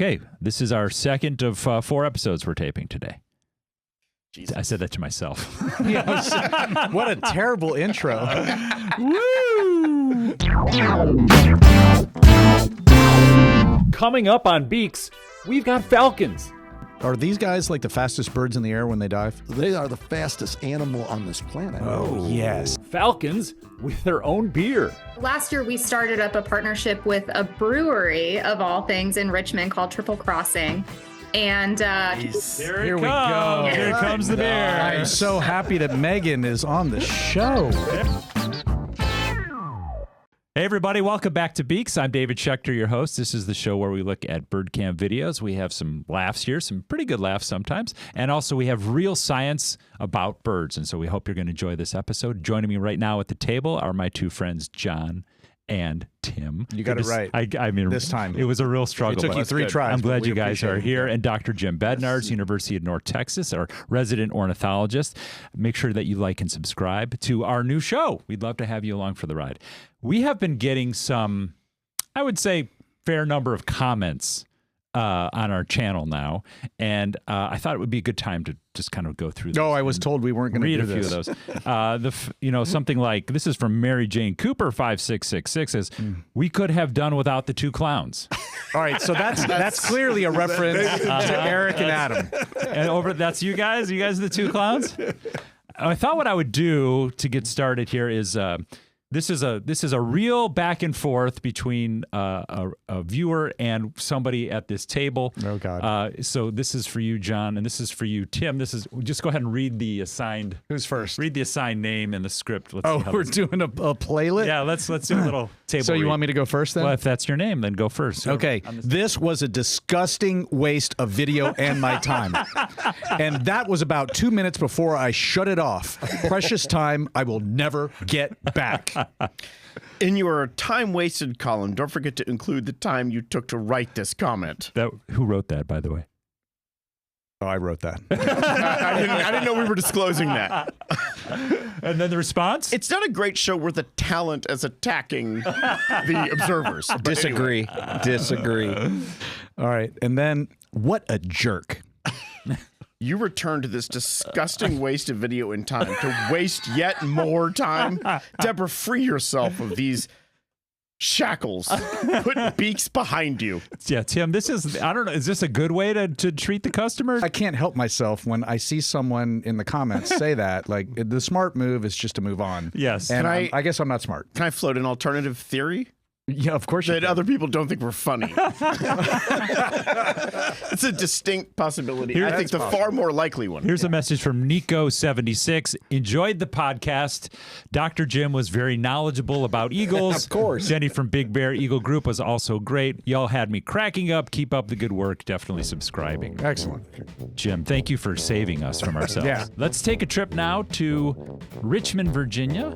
Okay, this is our second of 4 episodes we're taping today. Jesus. I said that to myself. What a terrible intro. Woo! Coming up on Beaks, we've got falcons. Are these guys like the fastest birds in the air when they dive? They are the fastest animal on this planet. Oh, yes. Falcons with their own beer. Last year, we started up a partnership with a brewery, of all things, in Richmond called Triple Crossing. And Here we go. Here comes the beer. I'm so happy that Megan is on the show. Hey, everybody. Welcome back to Beaks. I'm David Schechter, your host. This is the show where we look at bird cam videos. We have some laughs here, some pretty good laughs sometimes. And also we have real science about birds. And so we hope you're going to enjoy this episode. Joining me right now at the table are my two friends, John and Tim. You got it right. I mean, this time. it was a real struggle. It took you 3 tries. I'm glad but you guys are here. And Dr. Jim Bednarz, University of North Texas, our resident ornithologist. Make sure that you like and subscribe to our new show. We'd love to have you along for the ride. We have been getting some, I would say, fair number of comments on our channel now. And I thought it would be a good time to just kind of go through those. Oh, I was told we weren't going to Read do a few this. of those. Something like, this is from Mary Jane Cooper 5666 says, we could have done without the 2 clowns. All right, so that's clearly a reference to Eric and Adam. And that's you guys? You guys are the 2 clowns? I thought what I would do to get started here is this is a real back and forth between a viewer and somebody at this table. Oh, God. So this is for you, John, and this is for you, Tim. Just go ahead and read the assigned. Who's first? Read the assigned name in the script. Let's see how We're doing a playlet? Yeah, let's do a little table. So you read. want me to go first then? Well, if that's your name, then go first. Okay, this was a disgusting waste of video and my time. And that was about 2 minutes before I shut it off. Precious time I will never get back. In your time-wasted column, don't forget to include the time you took to write this comment. Who wrote that, by the way? Oh, I wrote that. I didn't know we were disclosing that. And then the response? It's not a great show where the talent is attacking the observers. But Disagree. Disagree. All right, and then what a jerk. You return to this disgusting waste of video and time to waste yet more time. Deborah, free yourself of these shackles. Put Beaks behind you. Yeah, Tim, I don't know, is this a good way to treat the customer? I can't help myself when I see someone in the comments say that. Like, the smart move is just to move on. Yes. And I guess I'm not smart. Can I float an alternative theory? Yeah, of course you That can. other people don't think we're funny. It's a distinct possibility. I think the far more likely one. Here's a message from Nico76. Enjoyed the podcast. Dr. Jim was very knowledgeable about eagles. Of course. Jenny from Big Bear Eagle Group was also great. Y'all had me cracking up. Keep up the good work. Definitely subscribing. Excellent. Jim, thank you for saving us from ourselves. Yeah. Let's take a trip now to Richmond, Virginia.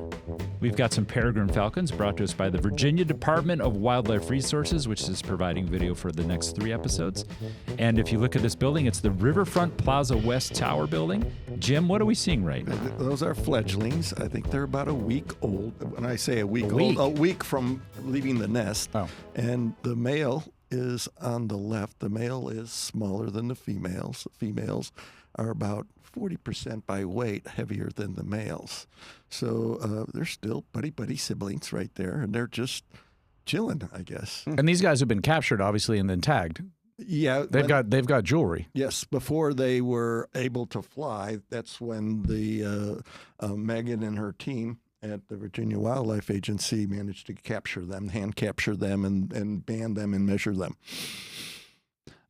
We've got some peregrine falcons brought to us by the Virginia Department of Wildlife Resources, which is providing video for the next 3 episodes. And if you look at this building, it's the Riverfront Plaza West Tower building. Jim, what are we seeing right now? Those are fledglings. I think they're about a week old. When I say a week week? old, a week from leaving the nest. Oh. And the male is on the left. The male is smaller than the females. The females are about 40% by weight heavier than the males. So they're still buddy siblings right there, and they're just chilling, I guess. And these guys have been captured, obviously, and then tagged. Yeah, They've got jewelry. Yes, before they were able to fly, that's when the Megan and her team at the Virginia Wildlife Agency managed to capture them, hand capture them, and band them and measure them.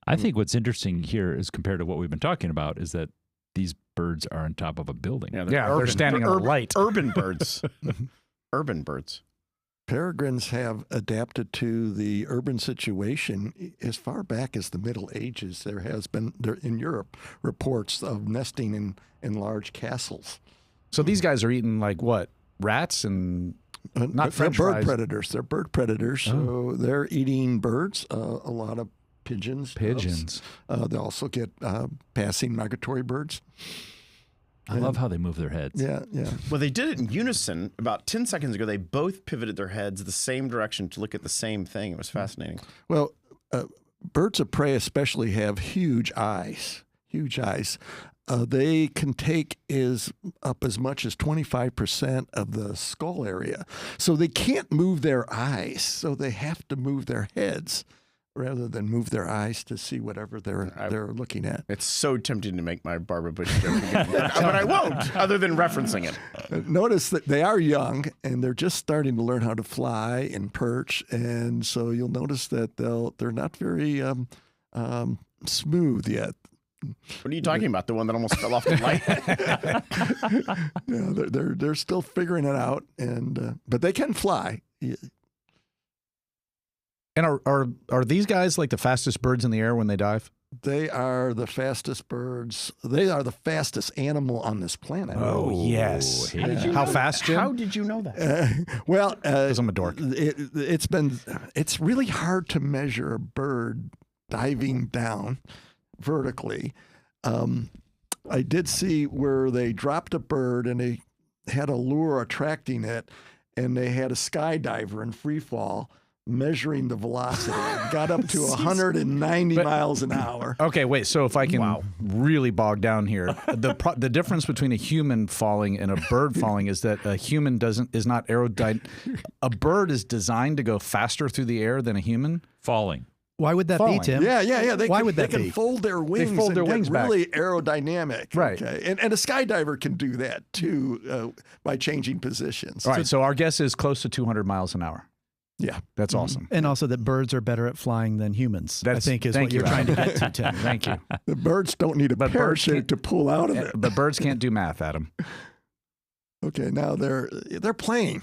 I think what's interesting here is compared to what we've been talking about is that these birds are on top of a building. They're standing on a light. Urban birds. Urban birds. Peregrines have adapted to the urban situation as far back as the Middle Ages. There has been, in Europe, reports of nesting in large castles. So these guys are eating, like, what? Rats and not French They're bird fries. predators. They're bird predators. So they're eating birds, a lot of pigeons. Pigeons. Doves. They also get passing migratory birds. I love how they move their heads. Yeah. Well, they did it in unison. About 10 seconds ago, they both pivoted their heads the same direction to look at the same thing. It was fascinating. Well, birds of prey especially have huge eyes. Huge eyes. They can take up as much as 25% of the skull area. So they can't move their eyes. So they have to move their heads rather than move their eyes to see whatever they're looking at. It's so tempting to make my Barbara Bush joke again, but I won't, other than referencing it. Notice that they are young and they're just starting to learn how to fly and perch, and so you'll notice that they're not very smooth yet. What are you talking about? The one that almost fell off the light? Yeah, they're still figuring it out, and but they can fly. And are these guys like the fastest birds in the air when they dive? They are the fastest birds. They are the fastest animal on this planet. Oh, yes. How fast, Jim? How did you know that? Well, because I'm a dork. It's really hard to measure a bird diving down vertically. I did see where they dropped a bird and they had a lure attracting it, and they had a skydiver in free fall measuring the velocity. It got up to 190 miles an hour. Okay, wait. So if I can really bog down here, the difference between a human falling and a bird falling is that a human is not aerodynamic. A bird is designed to go faster through the air than a human. Falling. Why would that be, Tim? Yeah. Why would that they be? can fold their wings. They fold their wings get really aerodynamic. Right. Okay? And a skydiver can do that too by changing positions. All right. So our guess is close to 200 miles an hour. Yeah. That's awesome. And also that birds are better at flying than humans, I think is thank what you, you're trying to get to, Tim. Thank you. The birds don't need a parachute to pull out of it. But birds can't do math, Adam. Okay, now they're playing.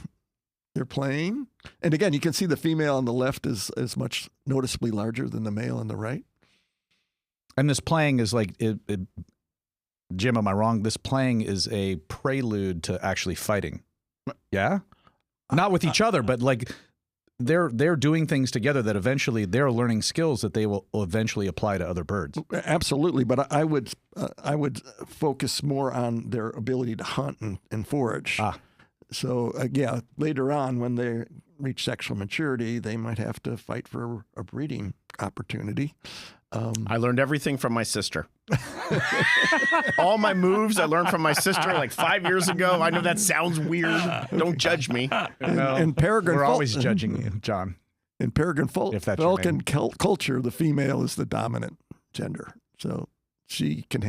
They're playing. And again, you can see the female on the left is much noticeably larger than the male on the right. And this playing is like, Jim, am I wrong? This playing is a prelude to actually fighting. Yeah? Not with each other, but like they're doing things together that eventually they're learning skills that they will eventually apply to other birds. Absolutely, but I would focus more on their ability to hunt and forage. So later on when they reach sexual maturity, they might have to fight for a breeding opportunity. I learned everything from my sister. All my moves I learned from my sister like 5 years ago. I know that sounds weird. Don't judge me. And peregrine, we're always judging you, John. In peregrine falcon culture, the female is the dominant gender. So she can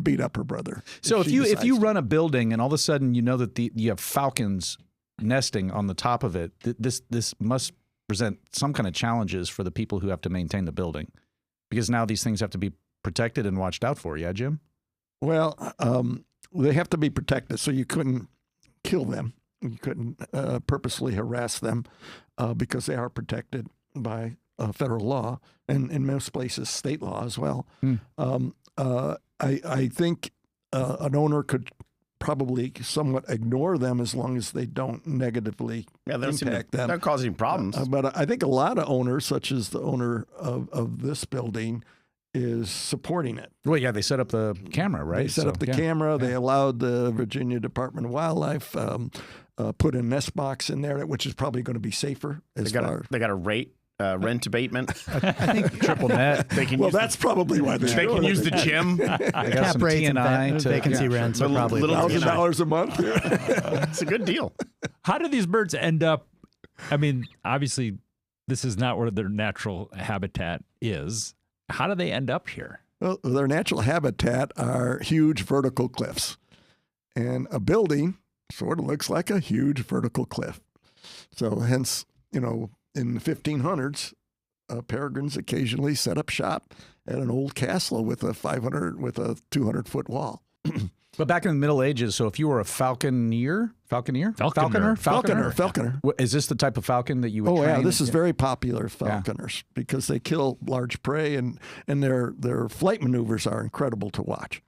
beat up her brother. So if you run a building and all of a sudden you know that you have falcons nesting on the top of it, this must present some kind of challenges for the people who have to maintain the building, because now these things have to be protected and watched out for. Yeah, Jim? Well, they have to be protected, so you couldn't kill them. You couldn't purposely harass them because they are protected by federal law and in most places state law as well. I think an owner could probably somewhat ignore them as long as they don't negatively impact them. Not causing problems. But I think a lot of owners, such as the owner of this building, is supporting it. Well, yeah, they set up the camera, right? They set up the camera. Yeah. They allowed the Virginia Department of Wildlife put a nest box in there, which is probably going to be safer. They got a rent abatement. I think triple net. That's probably why they can use the gym. They got Cap some rates and TNI vacancy rents are probably $1,000 a month. It's a good deal. How do these birds end up? I mean, obviously, this is not where their natural habitat is. How do they end up here? Well, their natural habitat are huge vertical cliffs. And a building sort of looks like a huge vertical cliff. So hence, in the 1500s, peregrines occasionally set up shop at an old castle with a 200-foot wall. But back in the Middle Ages, so if you were a falconer, is this the type of falcon that you would train? Yeah, this is very popular falconers because they kill large prey and their flight maneuvers are incredible to watch.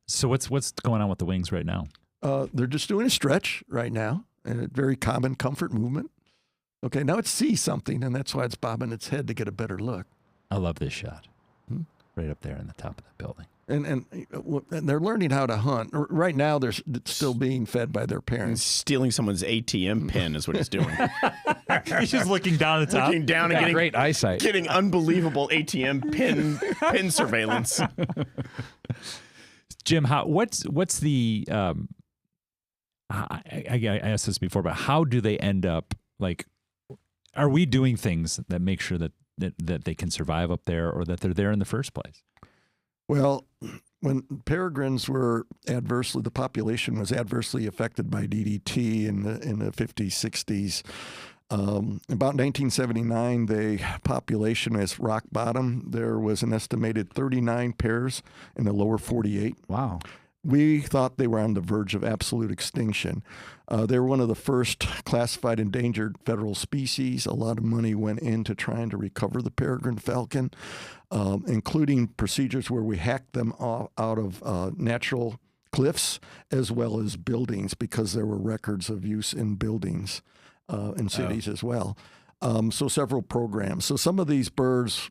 So what's going on with the wings right now? They're just doing a stretch right now, and a very common comfort movement. Okay, now it sees something, and that's why it's bobbing its head to get a better look. I love this shot. Right up there in the top of the building. And they're learning how to hunt. Right now, they're still being fed by their And parents. stealing someone's ATM pin is what he's doing. He's just looking down at the top. Looking down and Got getting great eyesight. getting unbelievable ATM pin surveillance. Jim, what's the I asked this before, but how do they end up, like, are we doing things that make sure that they can survive up there, or that they're there in the first place? Well, when peregrines were the population was adversely affected by DDT in the 50s, 60s. About 1979, the population was rock bottom. There was an estimated 39 pairs in the lower 48. Wow. We thought they were on the verge of absolute extinction. They were one of the first classified endangered federal species. A lot of money went into trying to recover the peregrine falcon, including procedures where we hacked them out of natural cliffs as well as buildings, because there were records of use in buildings in cities as well. So several programs. So some of these birds,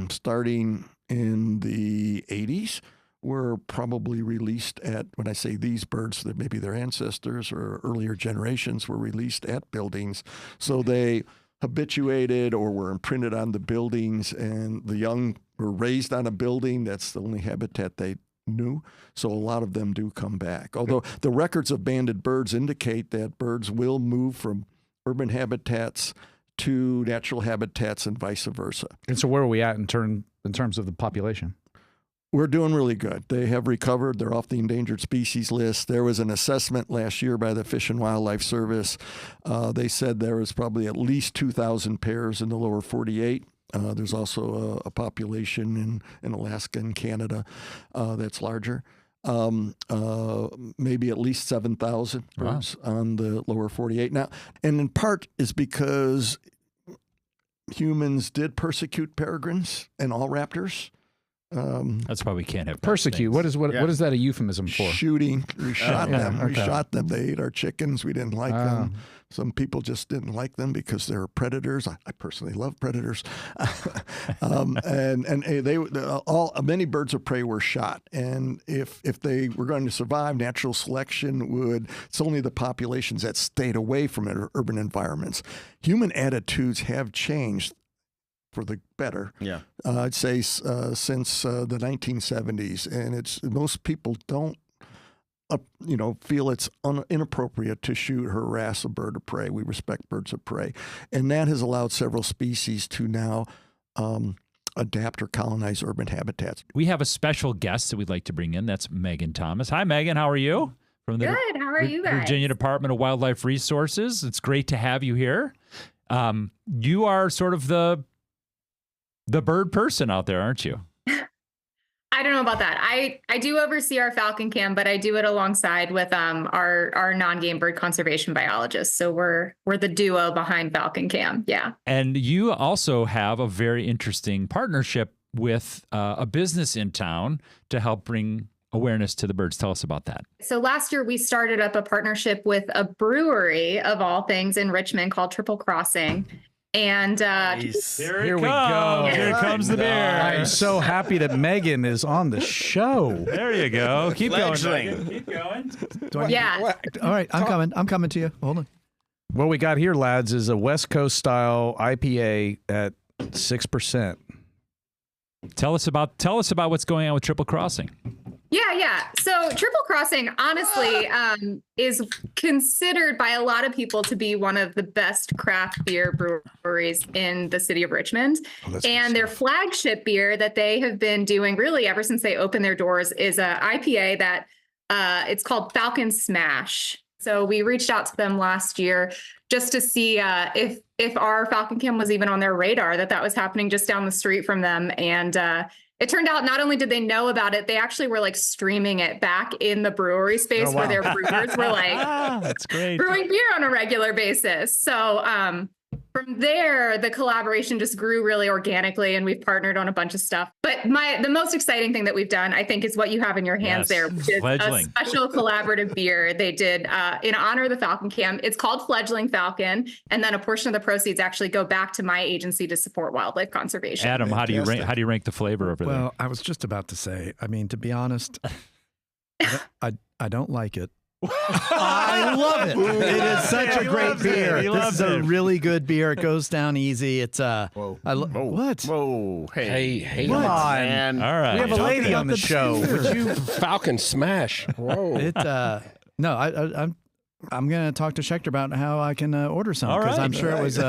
starting in the 80s, were probably released at, when I say these birds, that maybe their ancestors or earlier generations were released at buildings. So they habituated or were imprinted on the buildings, and the young were raised on a building. That's the only habitat they knew. So a lot of them do come back. Although the records of banded birds indicate that birds will move from urban habitats to natural habitats and vice versa. And so where are we at in terms of the population? We're doing really good. They have recovered. They're off the endangered species list. There was an assessment last year by the Fish and Wildlife Service. They said there was probably at least 2,000 pairs in the lower 48. There's also a population in Alaska and Canada that's larger. Maybe at least 7,000 birds on the lower 48. Now, and in part is because humans did persecute peregrines and all raptors. That's why we can't have Persecute. What is that a euphemism for? Shooting. We shot them. We okay. shot them. They ate our chickens. We didn't like them. Some people just didn't like them because they're predators. I personally love predators. Many birds of prey were shot. And if they were going to survive, natural selection would. It's only the populations that stayed away from urban environments. Human attitudes have changed for the better. Yeah. I'd say since the 1970s, and most people don't, feel it's inappropriate to shoot, harass a bird of prey. We respect birds of prey, and that has allowed several species to now adapt or colonize urban habitats. We have a special guest that we'd like to bring in. That's Megan Thomas. Hi, Megan. How are you? From the Good. How are you guys? Virginia Department of Wildlife Resources. It's great to have you here. You are sort of the bird person out there, aren't you? I don't know about that. I do oversee our falcon cam, but I do it alongside with our non-game bird conservation biologists. So we're the duo behind Falcon Cam. Yeah. And you also have a very interesting partnership with a business in town to help bring awareness to the birds. Tell us about that. So last year we started up a partnership with a brewery of all things in Richmond called Triple Crossing. And Here we go. Here comes the bear. I'm so happy that Megan is on the show. There you go. Keep going, Fledgling. Megan. Keep going. yeah, All right, I'm coming to you. Hold on. What we got here, lads, is a West Coast style IPA at 6%. Tell us about what's going on with Triple Crossing. Yeah. So Triple Crossing, honestly, is considered by a lot of people to be one of the best craft beer breweries in the city of Richmond. And their flagship beer that they have been doing really ever since they opened their doors is a IPA that it's called Falcon Smash. So we reached out to them last year just to see if our Falcon Cam was even on their radar, that was happening just down the street from them. And it turned out not only did they know about it, they actually were like streaming it back in the brewery space where their brewers were like That's great. brewing beer on a regular basis. So From there, the collaboration just grew really organically, and we've partnered on a bunch of stuff. But the most exciting thing that we've done, I think, is what you have in your hands there, which is Fledgling. a special collaborative beer they did in honor of the Falcon Cam. It's called Fledgling Falcon, and then a portion of the proceeds actually go back to my agency to support wildlife conservation. Adam, how do you rank the flavor over there? Well, I was just about to say, I mean, to be honest, I don't like it. I love it. It is such a great beer. This is a really good beer. It goes down easy. It's Whoa. What? Whoa. Hey. Come on. Man. All right. We have a lady on the show. Would you Falcon smash? Whoa. No, I'm going to talk to Schechter about how I can order some All because right. I'm sure it was.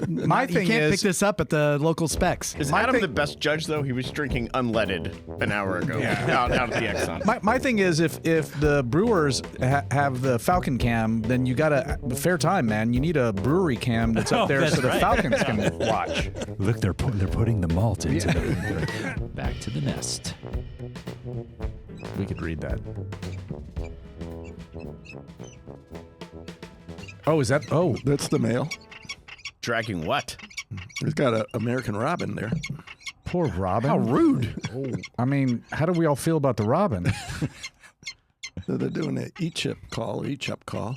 My you thing can't is pick this up at the local Specs. Is Adam the best judge, though? He was drinking unleaded an hour ago out at the Exxon. My thing is if the brewers have the Falcon Cam, then you got a fair time, man. You need a brewery cam that's up there so the Falcons can watch. Look, they're putting the malt into the back to the nest. We could read that. Oh, is that? Oh, That's the male. Dragging what? He's got an American robin there. poor Robin. How rude. I mean, how do we all feel about the Robin? So they're doing an E-chip call or E-chup call,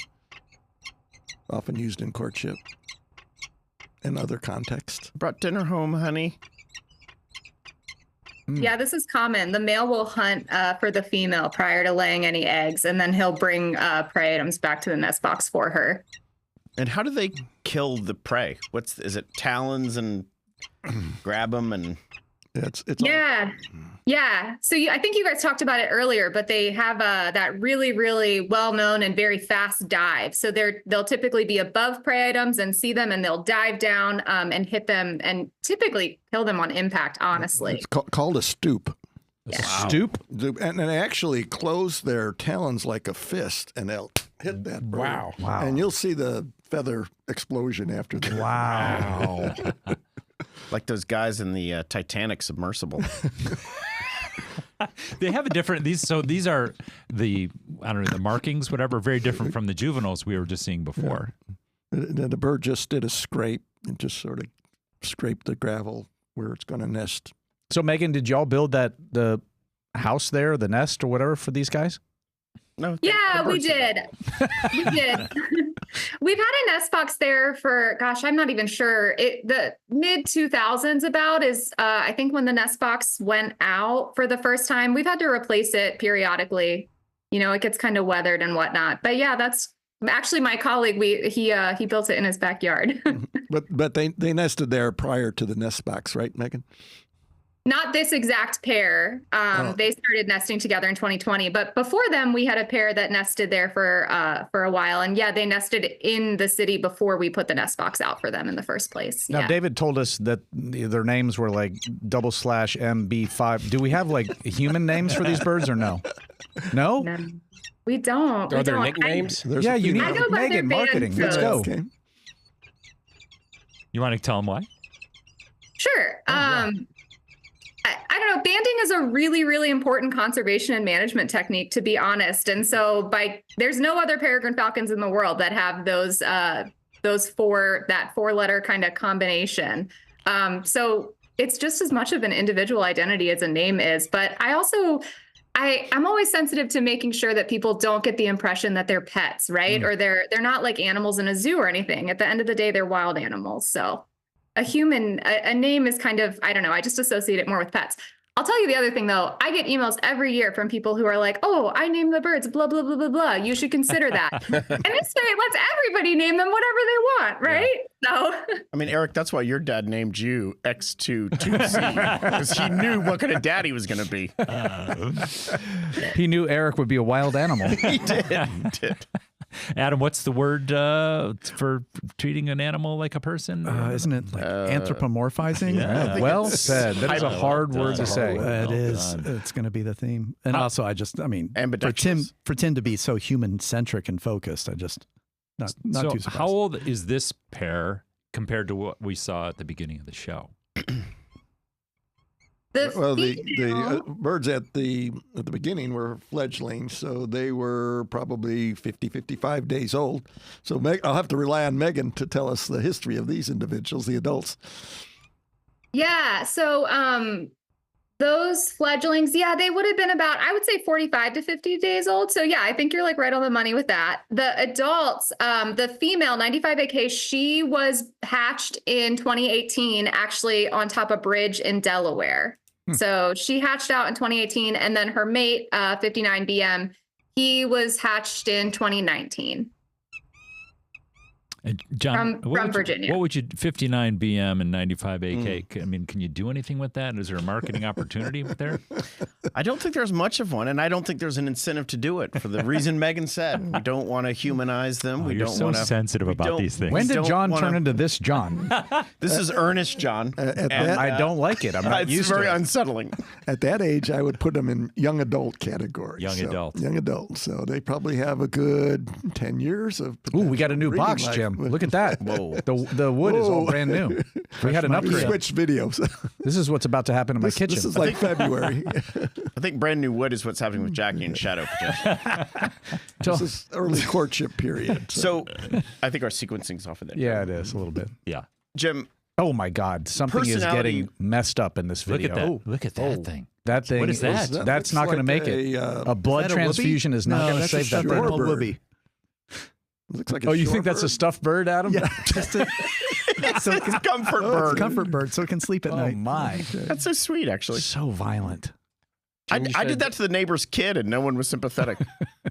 often used in courtship and other contexts. Brought dinner home, honey. Yeah, this is common. The male will hunt for the female prior to laying any eggs, and then he'll bring prey items back to the nest box for her. And how do they kill the prey? Is it talons and grab them and? It's Yeah. So I think you guys talked about it earlier, but they have that really, really well-known and very fast dive. So they'll typically be above prey items and see them, and they'll dive down and hit them, and typically kill them on impact. Honestly, It's called a stoop. Yeah. Stoop? And they actually close their talons like a fist, and they'll hit that bird. Wow. And you'll see the feather explosion after that. Wow. Like those guys in the Titanic submersible. They have a different these are the the markings, whatever, very different from the juveniles we were just seeing before. The bird just did a scrape and just sort of scraped the gravel where it's going to nest. So, Megan, did y'all build the house there, the nest or whatever for these guys? No. Yeah, we did. We did. We've had a nest box there for, gosh, I'm not even sure. The mid 2000s about is, I think, when the nest box went out for the first time. We've had to replace it periodically. You know, it gets kind of weathered and whatnot. But yeah, that's actually my colleague. He built it in his backyard. But they nested there prior to the nest box, right, Megan? Not this exact pair. They started nesting together in 2020, but before them, we had a pair that nested there for a while. And yeah, they nested in the city before we put the nest box out for them in the first place. Now, Yeah. David told us that their names were like /MB5. Do we have like human names for these birds or no? No? No, we don't. Are We there don't. nicknames? There's Yeah, a you few need I go by their Megan marketing. band Let's go. codes. Okay. You want to tell them why? Sure. I don't know. Banding is a really, really important conservation and management technique, to be honest. And so there's no other peregrine falcons in the world that have that 4-letter kind of combination. So it's just as much of an individual identity as a name is. But I'm always sensitive to making sure that people don't get the impression that they're pets, right? Or they're not like animals in a zoo or anything. At the end of the day, they're wild animals. So a name is kind of, I don't know, I just associate it more with pets. I'll tell you the other thing, though. I get emails every year from people who are like, oh, I named the birds, blah, blah, blah, blah, blah. You should consider that. And this way, it lets everybody name them whatever they want, right? Yeah. So, I mean, Eric, that's why your dad named you X22C, because he knew what kind of dad he was going to be. He knew Eric would be a wild animal. He did. Adam, what's the word for treating an animal like a person? Isn't it like anthropomorphizing? Yeah. Well said. That is a hard word to say. It is. It's going to be the theme. And also, Ambidextrous. for Tim to be so human-centric and focused, not so too surprised. how old is this pair compared to what we saw at the beginning of the show? The birds at the beginning were fledglings, so they were probably 55 days old. So I'll have to rely on Megan to tell us the history of these individuals, the adults. Yeah. So those fledglings, they would have been about, I would say 45 to 50 days old. So yeah, I think you're like right on the money with that. The adults, the female 95AK, she was hatched in 2018, actually on top of bridge in Delaware. So she hatched out in 2018, and then her mate, 59 BM, he was hatched in 2019. John, from Virginia. What would you 59 BM and 95 AK? I mean, can you do anything with that? Is there a marketing opportunity there? I don't think there's much of one, and I don't think there's an incentive to do it for the reason Megan said. We don't want to humanize them. You're so sensitive about these things. When did John turn into this John? This is earnest John. I don't like it. I'm not used to it. It's very unsettling. At that age, I would put them in young adult category. Young adult. So they probably have a good 10 years of. Ooh, we got a new breeding box, life. Jim. Look at that. Whoa. The wood is all brand new. We had an We upgrade. switched videos. This is what's about to happen in my kitchen. This is like February. I think brand new wood is what's happening with Jackie and Shadow potentially. This is early courtship period. So I think our sequencing's off of there. Yeah, it is a little bit. Yeah. Jim. Oh my God. Something is getting messed up in this video. Look at that. Look at that thing. That thing. What is that? That's not going to make it. A blood transfusion is not going to save that bird. It looks like a you think that's a stuffed bird, Adam? Yeah, just a So it's a comfort bird. comfort bird, so it can sleep at night. Oh my. That's so sweet, actually. So violent. I did that to the neighbor's kid, and no one was sympathetic.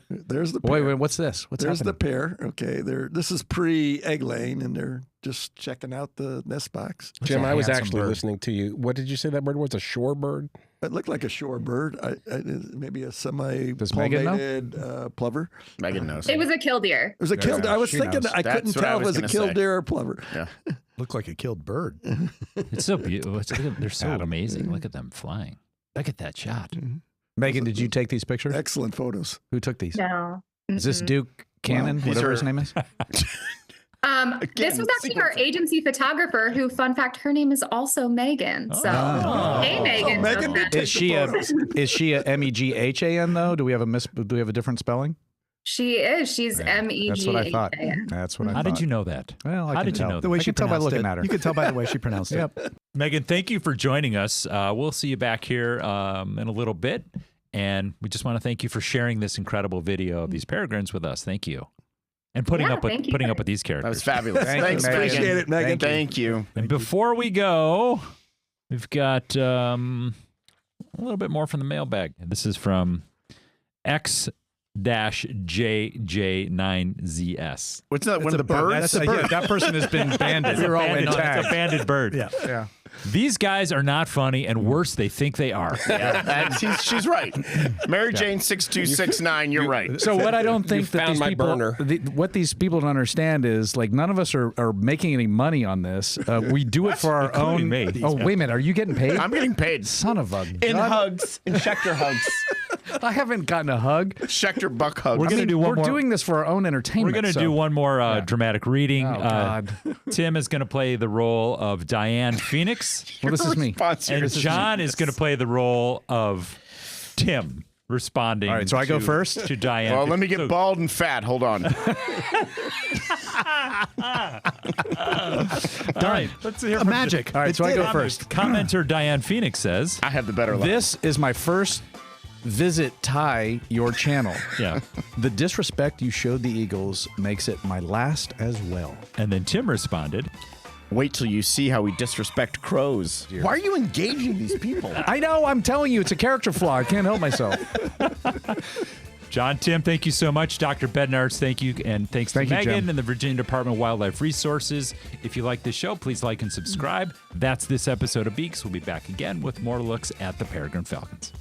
There's the pair. Wait, what's this? What's There's happening? the pair. Okay, this is pre-egg laying, and they're just checking out the nest box. Jim, I was handsome actually bird. listening to you. What did you say that bird was? A shore bird? It looked like a shore bird. Maybe a Does Megan know? semi-palmated plover. Megan knows. It was a killdeer. It was a killdeer. I was she thinking knows. I That's couldn't what I tell if it was was a gonna say. killdeer or plover. Yeah. Looked like a killed bird. It's so beautiful. They're so amazing. Look at them flying. Look at that shot. Megan, did you take these pictures? Excellent photos. Who took these? No. Is this Duke Cannon, whatever his name is? This was actually our agency photographer who, fun fact, her name is also Megan. So, hey, Megan. Megan did take Is she a photos. MEGHAN though? Do we have a different spelling? She is. She's MEG. That's what I thought. That's what I How thought. did you know that? Well, How did you know The that? way I she can tell by pronounced looking it. at her. You could tell by the way she pronounced it. Yep. Megan, thank you for joining us. We'll see you back here in a little bit. And we just want to thank you for sharing this incredible video of these peregrines with us. Thank you. And putting up with these characters. That was fabulous. Thank you, Thanks, Megan. Megan. Appreciate it, Megan. Thank you. And before we go, we've got a little bit more from the mailbag. This is from X-JJ9ZS. What's that? One of the birds? That person has been banded. You're all in It's a tag. banded bird. Yeah. These guys are not funny, and worse, they think they are. She's right. Mary Jane 6269. You're right. So what I don't think that found these my people, burner. what these people don't understand is like none of us are making any money on this. We do it for our own. me. Oh wait a minute, are you getting paid? I'm getting paid Son of a in gun. hugs, in Schechter hugs, I haven't gotten a hug. Schechter buck hugs. We're gonna do one We're more. doing this for our own entertainment. We're going to so- do one more dramatic reading. Oh, God. Tim is going to play the role of Diane Phoenix, Well, this is me. and John is going to play the role of Tim, responding. All right, so I go to- first? to Diane. Well, let me get So- bald and fat. Hold on. All right, let's hear from Magic. All right, so I go first. Commenter Diane Phoenix says, I have the better line. This is my first visit Ty your channel. yeah. The disrespect you showed the Eagles makes it my last as well. And then Tim responded, Wait till you see how we disrespect crows. Why are you engaging these people? I know, I'm telling you, it's a character flaw. I can't help myself. John, Tim, thank you so much. Dr. Bednarz, thank you. And thanks Thank to you, Megan Jim. and the Virginia Department of Wildlife Resources. If you like this show, please like and subscribe. That's this episode of Beaks. We'll be back again with more looks at the peregrine falcons.